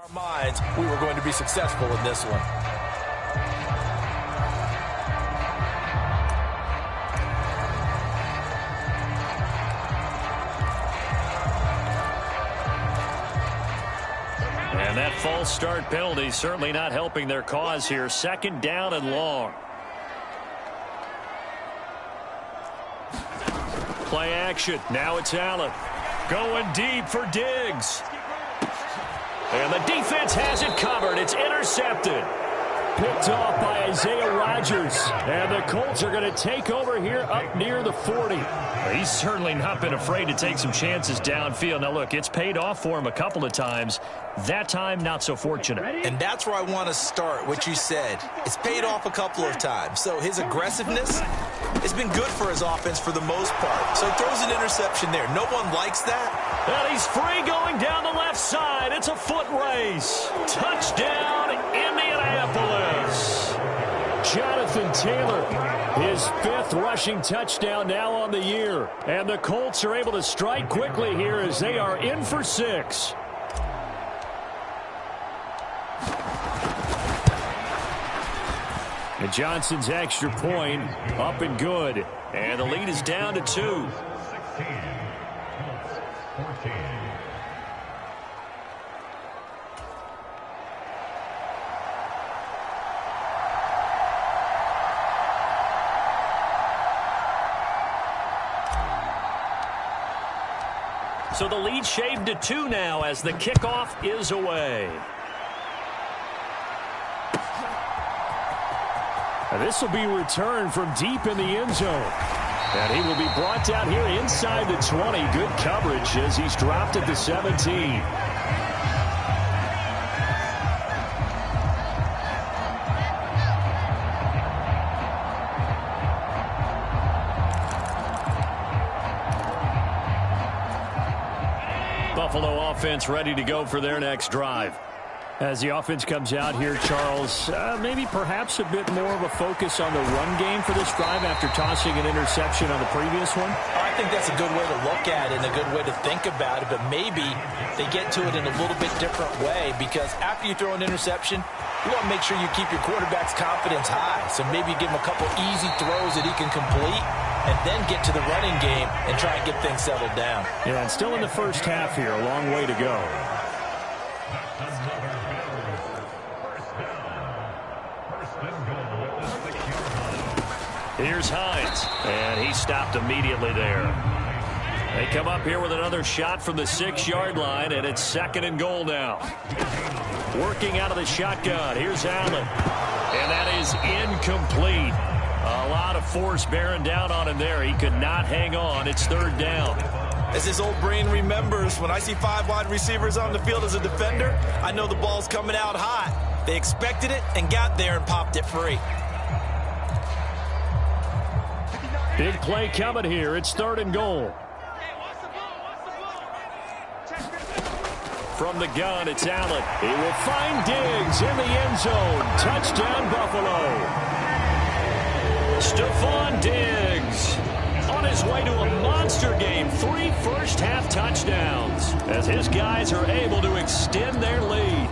Our minds, we were going to be successful in this one. And that false start penalty certainly not helping their cause here. Second down and long. Play action. Now it's Allen. Going deep for Diggs. And the defense has it covered. It's intercepted. Picked off by Isaiah Rodgers. And the Colts are going to take over here up near the 40. He's certainly not been afraid to take some chances downfield. Now, look, it's paid off for him a couple of times. That time, not so fortunate. And that's where I want to start, what you said. It's paid off a couple of times. So his aggressiveness has been good for his offense for the most part. So he throws an interception there. No one likes that. And he's free going down the left side. It's a foot race. Touchdown, Indianapolis. Jonathan Taylor, his 5th rushing touchdown now on the year. And the Colts are able to strike quickly here as they are in for 6. And Johnson's extra point up and good. And the lead is down to 2. So the lead shaved to 2 now as the kickoff is away. And this will be returned from deep in the end zone. And he will be brought down here inside the 20. Good coverage as he's dropped at the 17. Buffalo offense ready to go for their next drive. As the offense comes out here, Charles, maybe perhaps a bit more of a focus on the run game for this drive after tossing an interception on the previous one? I think that's a good way to look at it and a good way to think about it, but maybe they get to it in a little bit different way because after you throw an interception, you want to make sure you keep your quarterback's confidence high. So maybe give him a couple easy throws that he can complete and then get to the running game and try and get things settled down. Yeah, and still in the first half here, a long way to go. Here's Hines, and he stopped immediately there. They come up here with another shot from the 6-yard line, and it's 2nd and goal now. Working out of the shotgun, here's Allen, and that is incomplete. A lot of force bearing down on him there. He could not hang on. It's 3rd down. As his old brain remembers, when I see 5 wide receivers on the field as a defender, I know the ball's coming out hot. They expected it and got there and popped it free. Big play coming here. It's 3rd and goal. From the gun, it's Allen. He will find Diggs in the end zone. Touchdown, Buffalo. Stephon Diggs on his way to a monster game. 3 first-half touchdowns as his guys are able to extend their lead.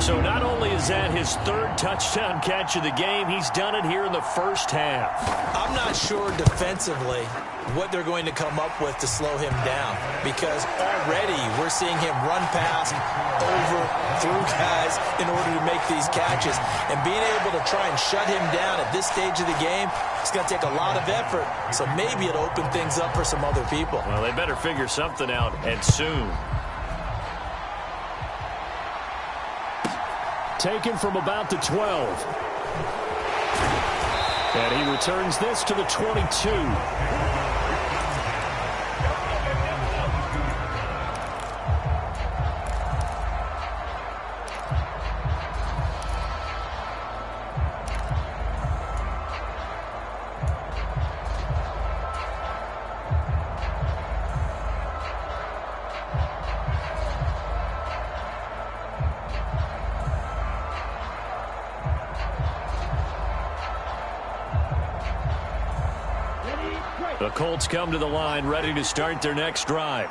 So not only is that his 3rd touchdown catch of the game, he's done it here in the first half. I'm not sure defensively what they're going to come up with to slow him down because already we're seeing him run past, over, through guys in order to make these catches. And being able to try and shut him down at this stage of the game, it's going to take a lot of effort. So maybe it'll open things up for some other people. Well, they better figure something out, and soon. Taken from about the 12. And he returns this to the 22. The Colts come to the line ready to start their next drive.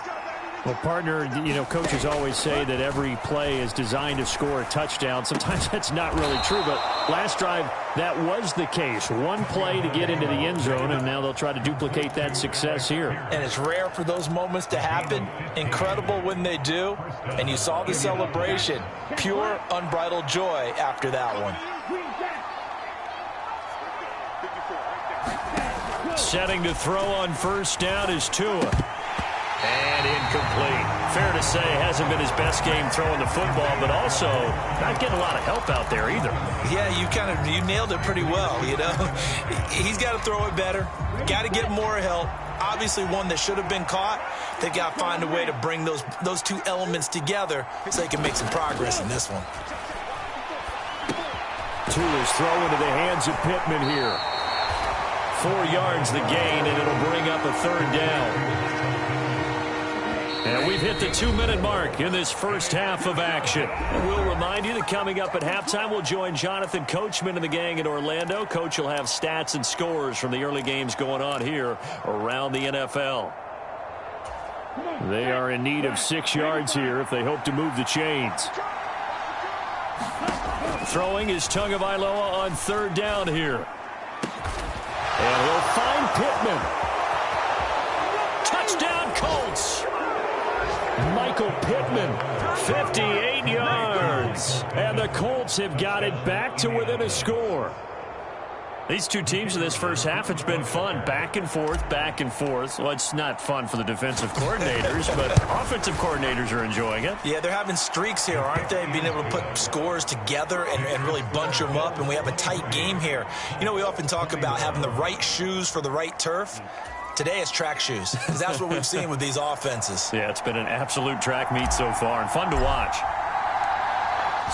Well, partner, you know, coaches always say that every play is designed to score a touchdown. Sometimes that's not really true, but last drive, that was the case. One play to get into the end zone, and now they'll try to duplicate that success here. And it's rare for those moments to happen. Incredible when they do. And you saw the celebration. Pure, unbridled joy after that one. Setting to throw on first down is Tua. And incomplete. Fair to say, hasn't been his best game throwing the football, but also not getting a lot of help out there either. Yeah, you nailed it pretty well, you know. He's got to throw it better. Got to get more help. Obviously one that should have been caught. They got to find a way to bring those two elements together so they can make some progress in this one. Tua's throw into the hands of Pittman here. 4 yards the gain, and it'll bring up a third down. And we've hit the 2-minute mark in this first half of action. And we'll remind you that coming up at halftime, we'll join Jonathan Coachman and the gang in Orlando. Coach will have stats and scores from the early games going on here around the NFL. They are in need of 6 yards here if they hope to move the chains. Throwing is Tagovailoa on third down here. And he'll find Pittman. Touchdown, Colts. Michael Pittman, 58 yards. And the Colts have got it back to within a score. These two teams in this first half, it's been fun. Back and forth, back and forth. Well, it's not fun for the defensive coordinators, but offensive coordinators are enjoying it. Yeah, they're having streaks here, aren't they? Being able to put scores together and really bunch them up, and we have a tight game here. You know, we often talk about having the right shoes for the right turf. Today it's track shoes, because that's what we've seen with these offenses. Yeah, it's been an absolute track meet so far, and fun to watch.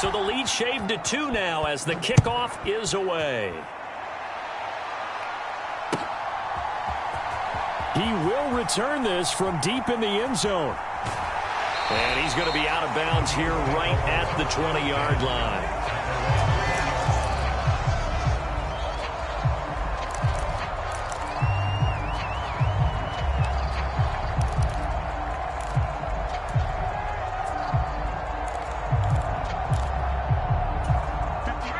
So the lead shaved to 2 now as the kickoff is away. He will return this from deep in the end zone. And he's going to be out of bounds here right at the 20-yard line.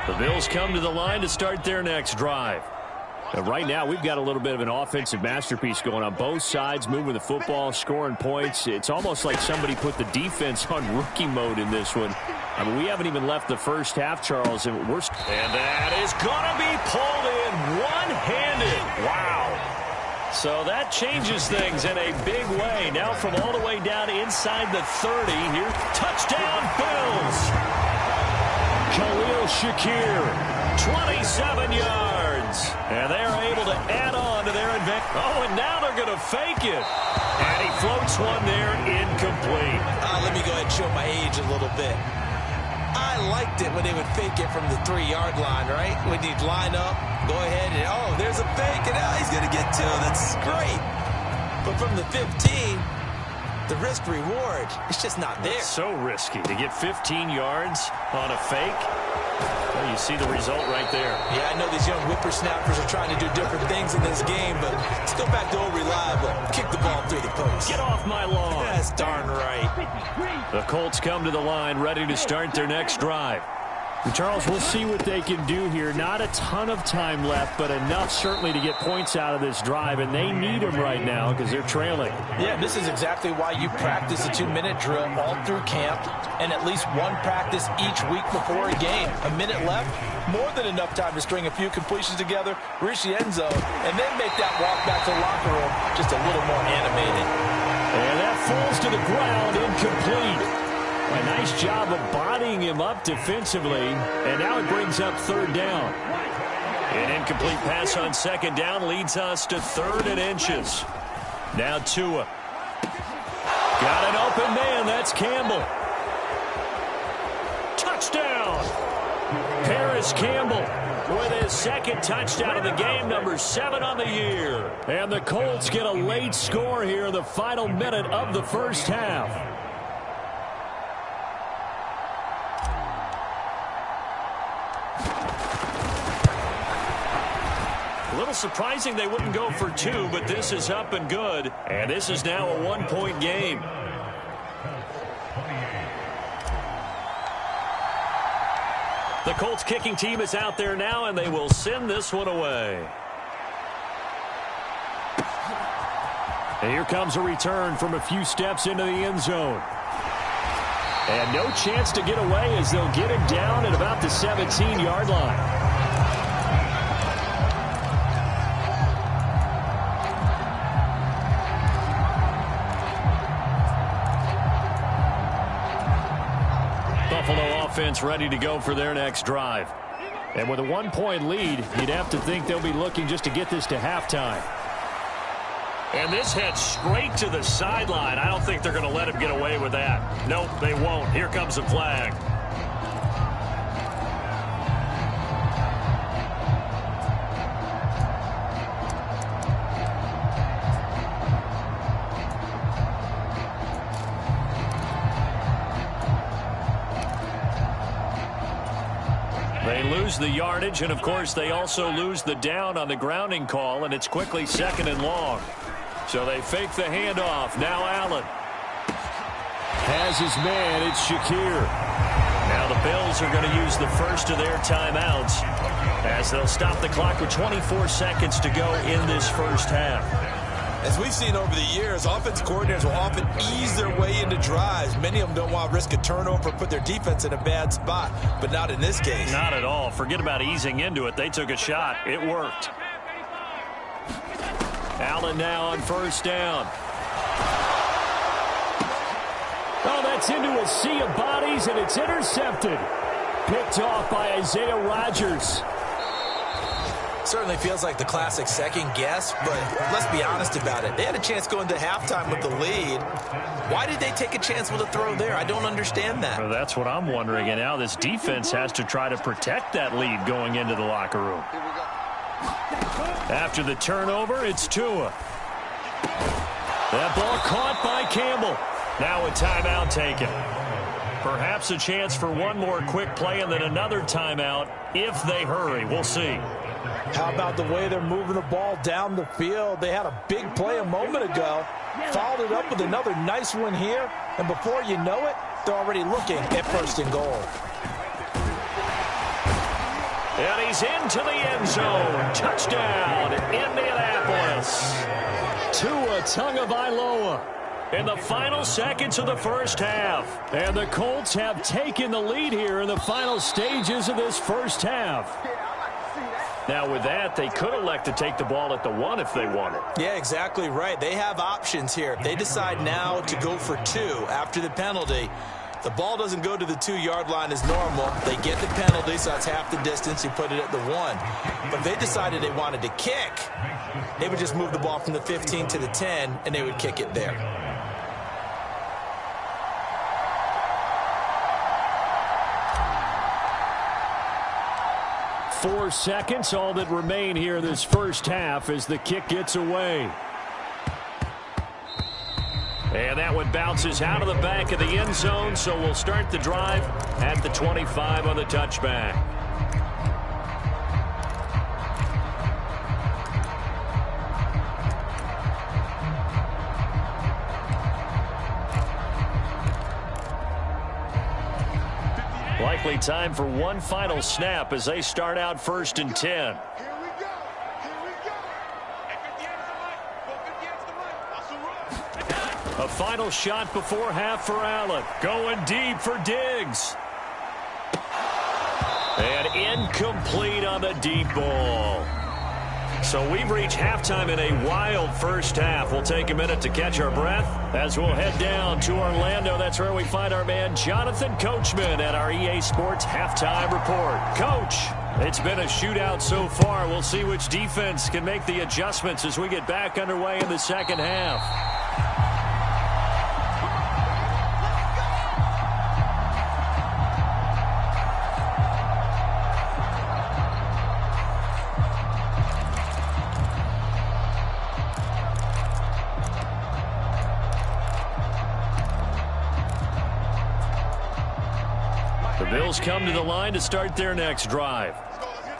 The Bills come to the line to start their next drive. And right now, we've got a little bit of an offensive masterpiece going on. Both sides moving the football, scoring points. It's almost like somebody put the defense on rookie mode in this one. I mean, we haven't even left the first half, Charles. And that is going to be pulled in one-handed. Wow. So that changes things in a big way. Now from all the way down inside the 30 here. Touchdown, Bills. Khalil Shakir, 27 yards. And they are able to add on to their advantage. Oh, and now they're going to fake it. And he floats one there, incomplete. Let me go ahead and show my age a little bit. I liked it when they would fake it from the 3-yard line, right? When you'd line up, go ahead and, oh, there's a fake, and now he's going to get 2. That's great. But from the 15, the risk-reward, it's just not there. It's so risky to get 15 yards on a fake. Well, you see the result right there. Yeah, I know these young whippersnappers are trying to do different things in this game, but let's go back to old reliable. Kick the ball through the post. Get off my lawn. That's darn right. The Colts come to the line ready to start their next drive. And Charles, we'll see what they can do here. Not a ton of time left, but enough certainly to get points out of this drive, and they need them right now because they're trailing. Yeah, this is exactly why you practice a 2-minute drill all through camp and at least one practice each week before a game. A minute left, more than enough time to string a few completions together, reach the end zone, and then make that walk back to the locker room just a little more animated. And that falls to the ground, incomplete. A nice job of bodying him up defensively, and now it brings up third down. An incomplete pass on second down leads us to 3rd and inches. Now Tua. Got an open man, that's Campbell. Touchdown! Paris Campbell with his 2nd touchdown of the game, number 7 on the year. And the Colts get a late score here in the final minute of the first half. A little surprising they wouldn't go for 2, but this is up and good. And this is now a 1-point game. The Colts kicking team is out there now, and they will send this one away. And here comes a return from a few steps into the end zone. And no chance to get away as they'll get him down at about the 17-yard line. Buffalo offense ready to go for their next drive. And with a 1-point lead, you'd have to think they'll be looking just to get this to halftime. And this heads straight to the sideline. I don't think they're going to let him get away with that. Nope, they won't. Here comes the flag. They lose the yardage, and of course they also lose the down on the grounding call, and it's quickly 2nd and long. So they fake the handoff. Now Allen has his man. It's Shakir. Now the Bills are going to use the first of their timeouts as they'll stop the clock with 24 seconds to go in this first half. As we've seen over the years, offense coordinators will often ease their way into drives. Many of them don't want to risk a turnover or put their defense in a bad spot, but not in this case. Not at all. Forget about easing into it. They took a shot. It worked. Allen now on first down. Oh, that's into a sea of bodies, and it's intercepted. Picked off by Isaiah Rodgers. Certainly feels like the classic second guess, but let's be honest about it. They had a chance going to halftime with the lead. Why did they take a chance with a throw there? I don't understand that. Well, that's what I'm wondering, and now this defense has to try to protect that lead going into the locker room. After the turnover, it's Tua. That ball caught by Campbell. Now a timeout taken. Perhaps a chance for one more quick play and then another timeout if they hurry. We'll see. How about the way they're moving the ball down the field? They had a big play a moment ago. Followed it up with another nice one here. And before you know it, they're already looking at 1st and goal. And he's into the end zone. Touchdown, Indianapolis. Tua Tagovailoa in the final seconds of the first half. And the Colts have taken the lead here in the final stages of this first half. Now with that, they could elect to take the ball at the 1 if they wanted. Yeah, exactly right. They have options here. If they decide now to go for 2 after the penalty, the ball doesn't go to the 2-yard line as normal. They get the penalty, so that's half the distance. You put it at the 1. But if they decided they wanted to kick, they would just move the ball from the 15 to the 10, and they would kick it there. Four seconds, all that remain here in this first half as the kick gets away. And that one bounces out of the back of the end zone, so we'll start the drive at the 25 on the touchback. Likely time for one final snap as they start out 1st and 10. A final shot before half for Allen. Going deep for Diggs. And incomplete on the deep ball. So we've reached halftime in a wild first half. We'll take a minute to catch our breath as we'll head down to Orlando. That's where we find our man Jonathan Coachman at our EA Sports Halftime Report. Coach, it's been a shootout so far. We'll see which defense can make the adjustments as we get back underway in the second half. Bills come to the line to start their next drive.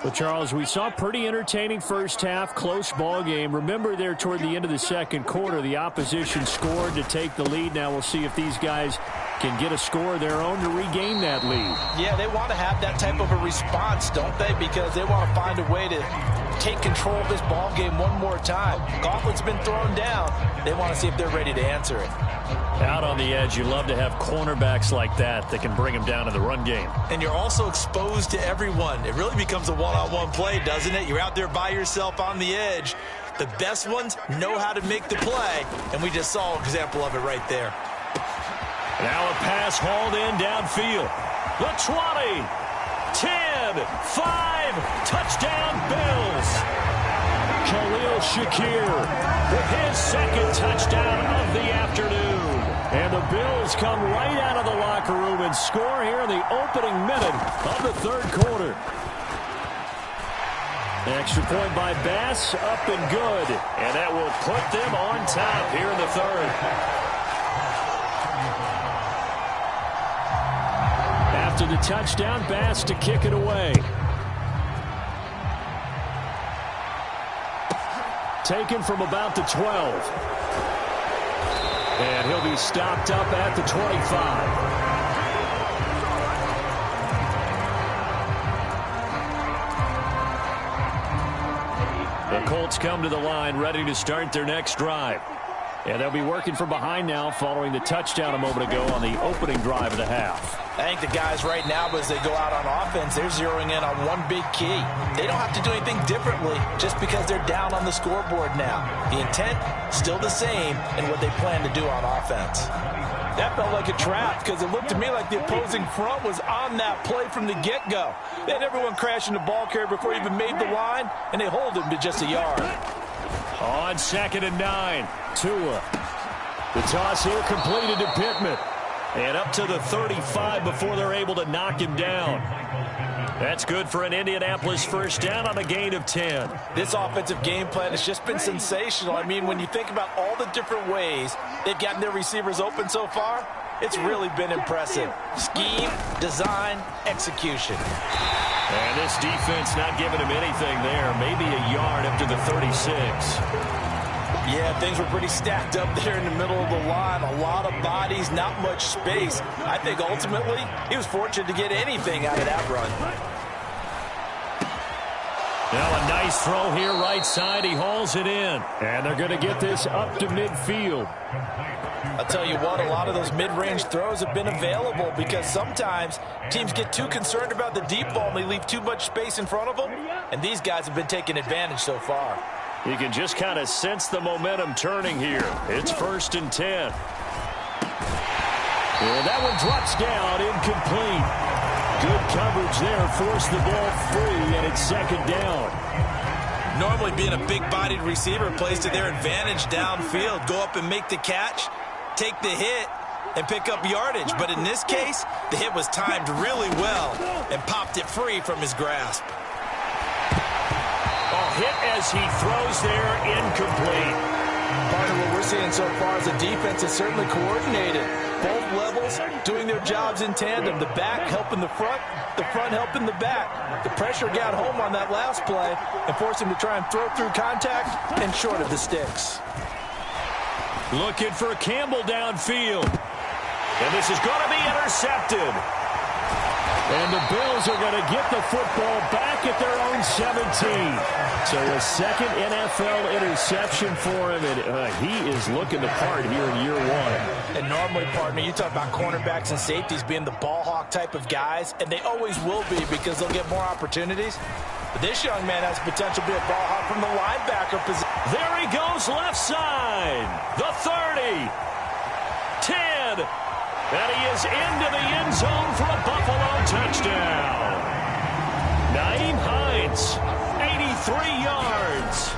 Well, Charles, we saw a pretty entertaining first half, close ball game. Remember there toward the end of the second quarter, the opposition scored to take the lead. Now we'll see if these guys can get a score of their own to regain that lead. Yeah, they want to have that type of a response, don't they? Because they want to find a way to take control of this ball game one more time. Gauntlet's been thrown down. They want to see if they're ready to answer it. Out on the edge, you love to have cornerbacks like that can bring them down in the run game. And you're also exposed to everyone. It really becomes a one-on-one play, doesn't it? You're out there by yourself on the edge. The best ones know how to make the play, and we just saw an example of it right there. Now a pass hauled in downfield. The 20, 10, 5, touchdown Bills. Khalil Shakir with his second touchdown of the afternoon. And the Bills come right out of the locker room and score here in the opening minute of the third quarter. Extra point by Bass, up and good. And that will put them on top here in the third. After the touchdown, Bass to kick it away. Taken from about the 12. And he'll be stopped up at the 25. The Colts come to the line ready to start their next drive. And they'll be working from behind now following the touchdown a moment ago on the opening drive of the half. I think the guys right now, as they go out on offense, they're zeroing in on one big key. They don't have to do anything differently just because they're down on the scoreboard now. The intent, still the same in what they plan to do on offense. That felt like a trap because it looked to me like the opposing front was on that play from the get-go. They had everyone crashing the ball carrier before he even made the line, and they hold him to just a yard. On 2nd and 9, Tua. The toss here completed to Pittman. And up to the 35 before they're able to knock him down. That's good for an Indianapolis first down on a gain of 10. This offensive game plan has just been sensational. I mean, when you think about all the different ways they've gotten their receivers open so far, it's really been impressive. Scheme, design, execution. And this defense not giving him anything there. Maybe a yard up to the 36. Yeah, things were pretty stacked up there in the middle of the line. A lot of bodies, not much space. I think ultimately he was fortunate to get anything out of that run. Now a nice throw here right side. He hauls it in. And they're going to get this up to midfield. I'll tell you what, a lot of those mid-range throws have been available because sometimes teams get too concerned about the deep ball and they leave too much space in front of them. And these guys have been taking advantage so far. You can just kind of sense the momentum turning here. It's 1st and 10. And that one drops down, incomplete. Good coverage there, forced the ball free, and it's 2nd down. Normally being a big-bodied receiver plays to their advantage downfield. Go up and make the catch, take the hit, and pick up yardage. But in this case, the hit was timed really well and popped it free from his grasp. Hit as he throws there, incomplete. Part of what we're seeing so far is the defense is certainly coordinated. Both levels doing their jobs in tandem. The back helping the front helping the back. The pressure got home on that last play and forced him to try and throw through contact and short of the sticks. Looking for Campbell downfield. And this is going to be intercepted. And the Bills are going to get the football back at their own 17. So a second NFL interception for him, and he is looking the part here in year one. And normally, partner, you talk about cornerbacks and safeties being the ball hawk type of guys, and they always will be because they'll get more opportunities. But this young man has potential to be a ball hawk from the linebacker position. There he goes left side. The 30. 10. And he is into the end zone for a Buffalo touchdown. Nyheim Hines, 83 yards.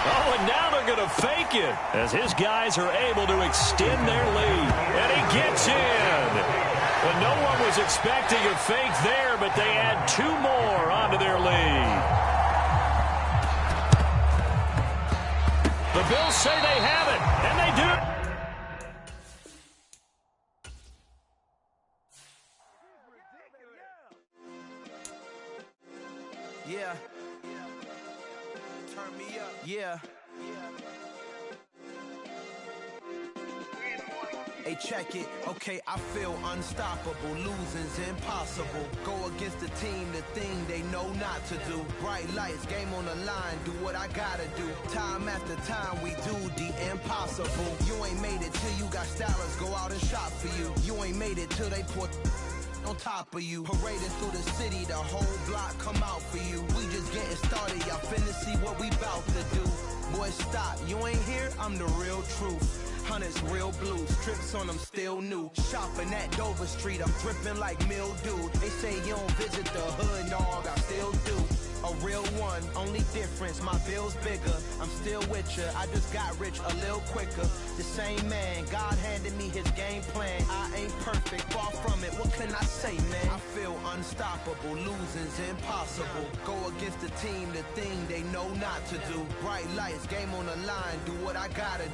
Oh, and now they're going to fake it as his guys are able to extend their lead. And he gets in. Well, no one was expecting a fake there, but they add 2 more onto their lead. The Bills say they have it, and they do. Yeah. Turn me up. Yeah. Hey, check it, okay, I feel unstoppable. Losing's impossible. Go against the team, the thing they know not to do. Bright lights, game on the line, do what I gotta do. Time after time, we do the impossible. You ain't made it till you got stylers go out and shop for you. You ain't made it till they put on top of you. Parading through the city, the whole block come out for you. We just getting started, y'all finna see what we bout to do. Boy, stop, you ain't here, I'm the real truth. Hunters, real blues, strips on them still new. Shopping at Dover Street, I'm dripping like mildew. They say you don't visit the hood, dog, I still do. A real one, only difference, my bill's bigger. I'm still with ya, I just got rich a little quicker. The same man, God handed me his game plan. I ain't perfect, far from it, what can I say, man? I feel unstoppable, losing's impossible. Go against the team, the thing they know not to do. Bright lights, game on the line, do what I gotta do.